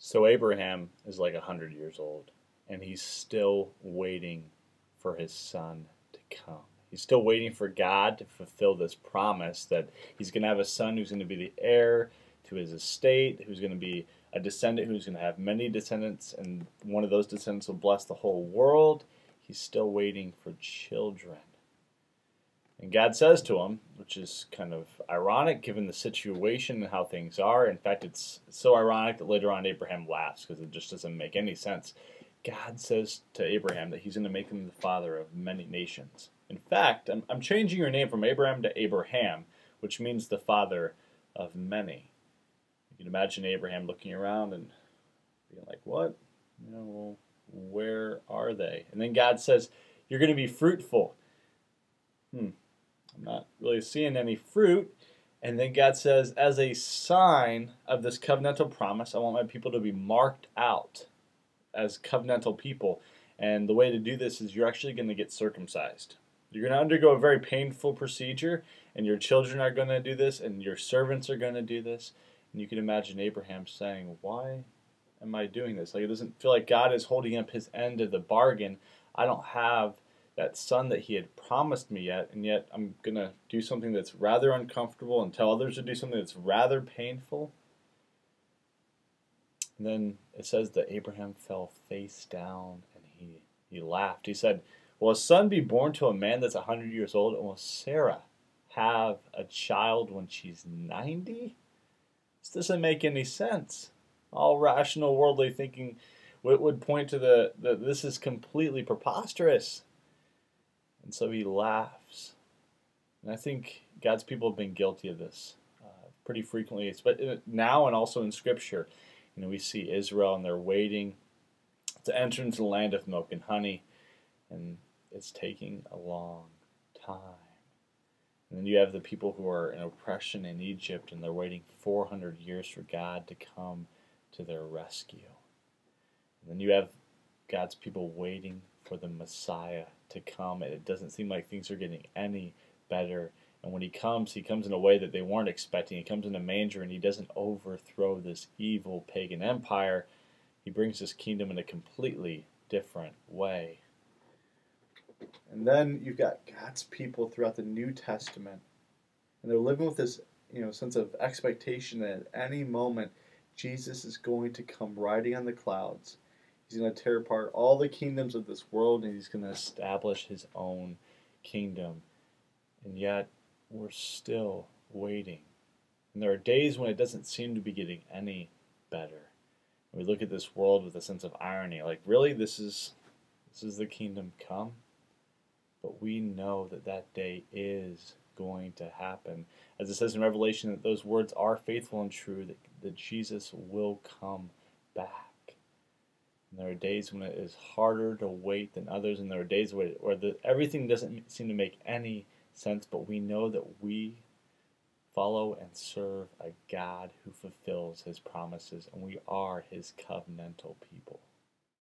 So Abraham is like 100 years old, and he's still waiting for his son to come. He's still waiting for God to fulfill this promise that he's going to have a son who's going to be the heir to his estate, who's going to be a descendant who's going to have many descendants, and one of those descendants will bless the whole world. He's still waiting for children. And God says to him, which is kind of ironic given the situation and how things are. In fact, it's so ironic that later on Abraham laughs because it just doesn't make any sense. God says to Abraham that he's going to make him the father of many nations. In fact, I'm changing your name from Abraham to Abraham, which means the father of many. You can imagine Abraham looking around and being like, what? Well, where are they? And then God says, you're going to be fruitful. I'm not really seeing any fruit. And then God says, as a sign of this covenantal promise, I want my people to be marked out as covenantal people. And the way to do this is you're actually going to get circumcised. You're going to undergo a very painful procedure, and your children are going to do this, and your servants are going to do this. And you can imagine Abraham saying, why am I doing this? Like, it doesn't feel like God is holding up his end of the bargain. I don't have that son that he had promised me yet, and yet I'm going to do something that's rather uncomfortable and tell others to do something that's rather painful. And then it says that Abraham fell face down and he laughed. He said, will a son be born to a man that's 100 years old, and will Sarah have a child when she's 90? This doesn't make any sense. All rational worldly thinking would point to that this is completely preposterous. And so he laughs. And I think God's people have been guilty of this pretty frequently, but now and also in Scripture. We see Israel, and they're waiting to enter into the land of milk and honey, and it's taking a long time. And then you have the people who are in oppression in Egypt, and they're waiting 400 years for God to come to their rescue. And then you have God's people waiting for the Messiah to come, and it doesn't seem like things are getting any better. And when he comes in a way that they weren't expecting. He comes in a manger, and he doesn't overthrow this evil pagan empire. He brings his kingdom in a completely different way. And then you've got God's people throughout the New Testament, and they're living with this sense of expectation that at any moment Jesus is going to come riding on the clouds. He's going to tear apart all the kingdoms of this world, and he's going to establish his own kingdom. And yet, we're still waiting. And there are days when it doesn't seem to be getting any better. And we look at this world with a sense of irony, like, really, this is the kingdom come? But we know that that day is going to happen. As it says in Revelation, that those words are faithful and true, that Jesus will come back. And there are days when it is harder to wait than others, and there are days where everything doesn't seem to make any sense, but we know that we follow and serve a God who fulfills his promises, and we are his covenantal people.